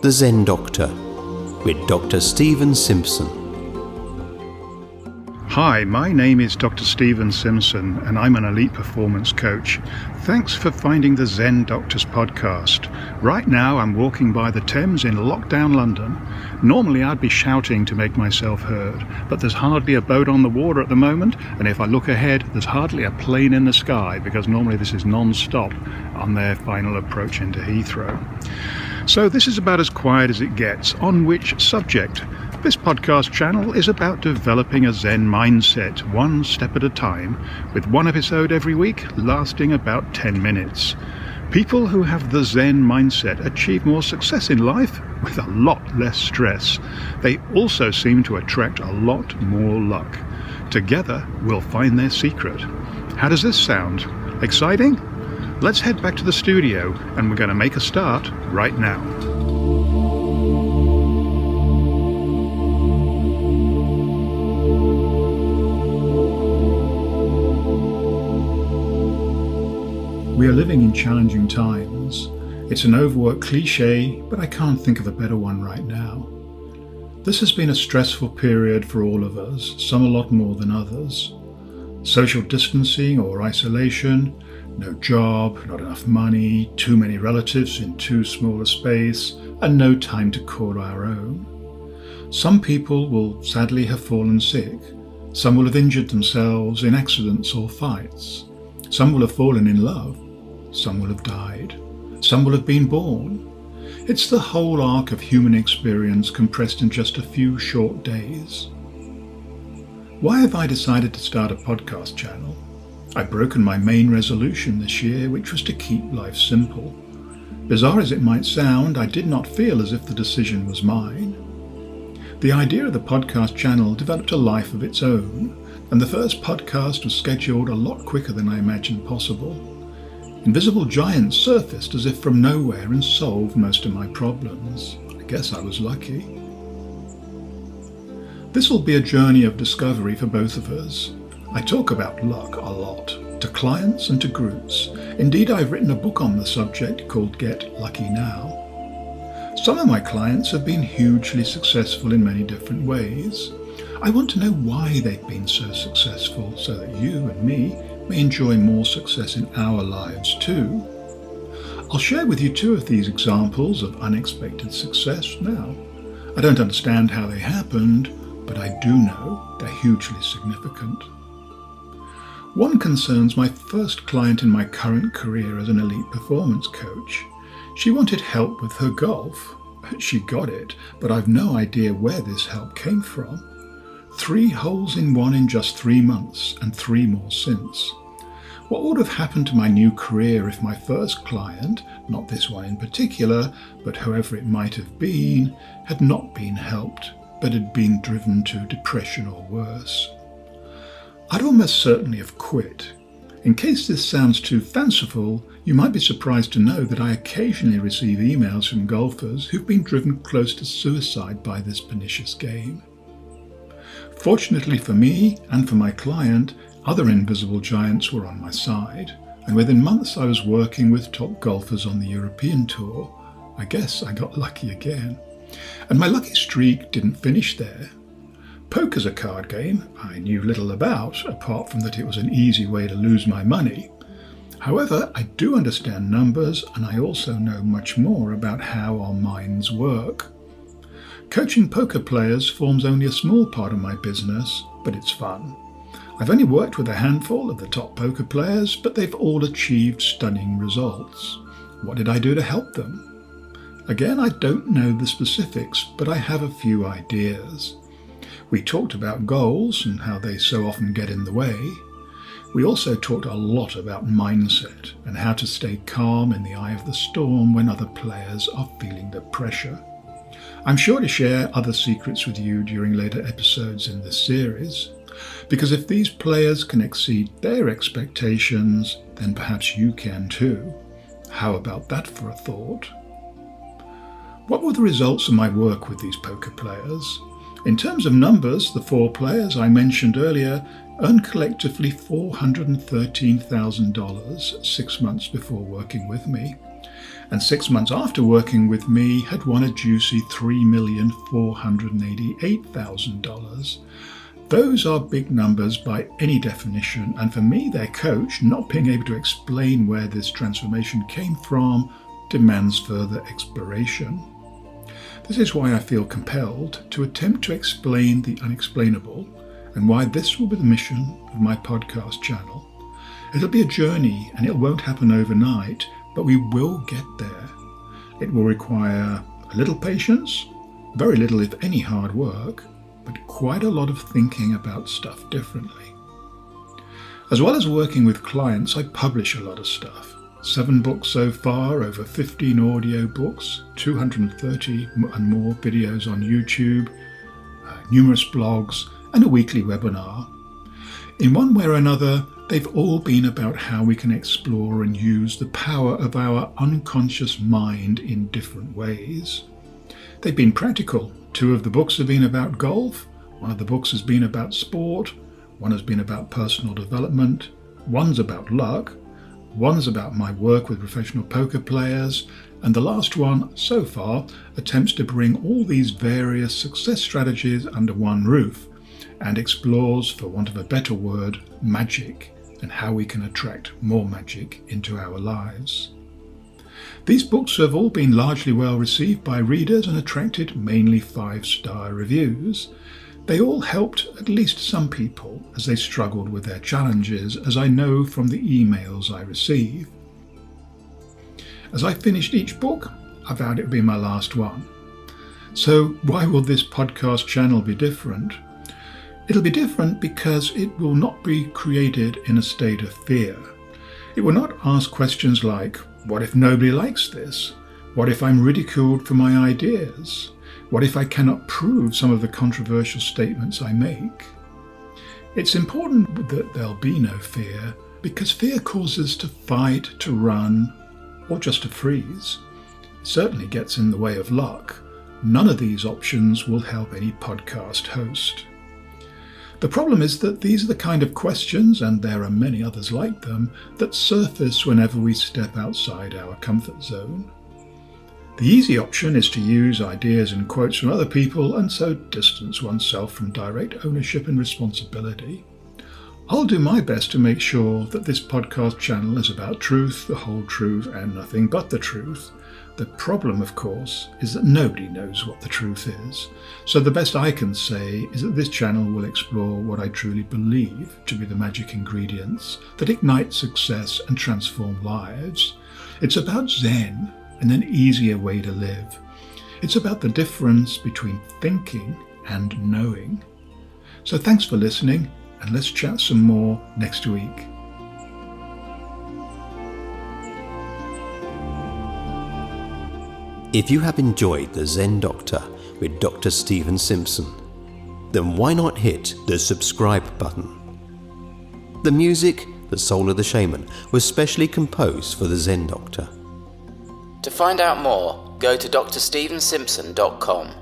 The Zen Doctor with Dr Stephen Simpson. Hi, my name is Dr Stephen Simpson and I'm an elite performance coach. Thanks for finding the Zen Doctor's podcast. Right now I'm walking by the Thames in lockdown London. Normally I'd be shouting to make myself heard, but there's hardly a boat on the water at the moment, and if I look ahead there's hardly a plane in the sky, because normally this is non-stop on their final approach into Heathrow. So this is about as quiet as it gets. On which subject? This podcast channel is about developing a Zen mindset, one step at a time, with one episode every week lasting about 10 minutes. People who have the Zen mindset achieve more success in life with a lot less stress. They also seem to attract a lot more luck. Together, we'll find their secret. How does this sound? Exciting? Let's head back to the studio, and we're going to make a start right now. We are living in challenging times. It's an overworked cliche, but I can't think of a better one right now. This has been a stressful period for all of us, some a lot more than others. Social distancing or isolation, no job, not enough money, too many relatives in too small a space, and no time to call our own. Some people will sadly have fallen sick. Some will have injured themselves in accidents or fights. Some will have fallen in love. Some will have died. Some will have been born. It's the whole arc of human experience compressed in just a few short days. Why have I decided to start a podcast channel? I've broken my main resolution this year, which was to keep life simple. Bizarre as it might sound, I did not feel as if the decision was mine. The idea of the podcast channel developed a life of its own, and the first podcast was scheduled a lot quicker than I imagined possible. Invisible giants surfaced as if from nowhere and solved most of my problems. I guess I was lucky. This will be a journey of discovery for both of us. I talk about luck a lot, to clients and to groups. Indeed, I've written a book on the subject called Get Lucky Now. Some of my clients have been hugely successful in many different ways. I want to know why they've been so successful, so that you and me may enjoy more success in our lives too. I'll share with you two of these examples of unexpected success now. I don't understand how they happened, but I do know they're hugely significant. One concerns my first client in my current career as an elite performance coach. She wanted help with her golf. She got it, but I've no idea where this help came from. 3 holes in one in just 3 months, and 3 more since. What would have happened to my new career if my first client, not this one in particular, but whoever it might have been, had not been helped, but had been driven to depression or worse? I'd almost certainly have quit. In case this sounds too fanciful, you might be surprised to know that I occasionally receive emails from golfers who've been driven close to suicide by this pernicious game. Fortunately for me and for my client, other invisible giants were on my side, and within months I was working with top golfers on the European tour. I guess I got lucky again. And my lucky streak didn't finish there. Poker's a card game I knew little about, apart from that it was an easy way to lose my money. However, I do understand numbers, and I also know much more about how our minds work. Coaching poker players forms only a small part of my business, but it's fun. I've only worked with a handful of the top poker players, but they've all achieved stunning results. What did I do to help them? Again, I don't know the specifics, but I have a few ideas. We talked about goals and how they so often get in the way. We also talked a lot about mindset and how to stay calm in the eye of the storm when other players are feeling the pressure. I'm sure to share other secrets with you during later episodes in this series, because if these players can exceed their expectations, then perhaps you can too. How about that for a thought? What were the results of my work with these poker players? In terms of numbers, the 4 players I mentioned earlier earned collectively $413,000 6 months before working with me. and 6 months after working with me had won a juicy $3,488,000. Those are big numbers by any definition, and for me, their coach, not being able to explain where this transformation came from demands further exploration. This is why I feel compelled to attempt to explain the unexplainable, and why this will be the mission of my podcast channel. It'll be a journey, and it won't happen overnight, but we will get there. It will require a little patience, very little if any hard work, but quite a lot of thinking about stuff differently. As well as working with clients, I publish a lot of stuff. 7 books so far, over 15 audio books, 230 and more videos on YouTube, numerous blogs, and a weekly webinar. In one way or another, they've all been about how we can explore and use the power of our unconscious mind in different ways. They've been practical. 2 of the books have been about golf, 1 of the books has been about sport, 1 has been about personal development, 1's about luck, 1's about my work with professional poker players, and the last one, so far, attempts to bring all these various success strategies under one roof and explores, for want of a better word, magic and how we can attract more magic into our lives. These books have all been largely well received by readers and attracted mainly 5-star reviews. They all helped at least some people as they struggled with their challenges, as I know from the emails I receive. As I finished each book, I vowed it would be my last one. So why will this podcast channel be different? It'll be different because it will not be created in a state of fear. It will not ask questions like, what if nobody likes this? What if I'm ridiculed for my ideas? What if I cannot prove some of the controversial statements I make? It's important that there'll be no fear, because fear causes us to fight, to run, or just to freeze. It certainly gets in the way of luck. None of these options will help any podcast host. The problem is that these are the kind of questions, and there are many others like them, that surface whenever we step outside our comfort zone. The easy option is to use ideas and quotes from other people and so distance oneself from direct ownership and responsibility. I'll do my best to make sure that this podcast channel is about truth, the whole truth, and nothing but the truth. The problem, of course, is that nobody knows what the truth is. So the best I can say is that this channel will explore what I truly believe to be the magic ingredients that ignite success and transform lives. It's about Zen and an easier way to live. It's about the difference between thinking and knowing. So thanks for listening, and let's chat some more next week. If you have enjoyed the Zen Doctor with Dr. Stephen Simpson, then why not hit the subscribe button? The music, The Soul of the Shaman, was specially composed for the Zen Doctor. To find out more, go to drstephensimpson.com.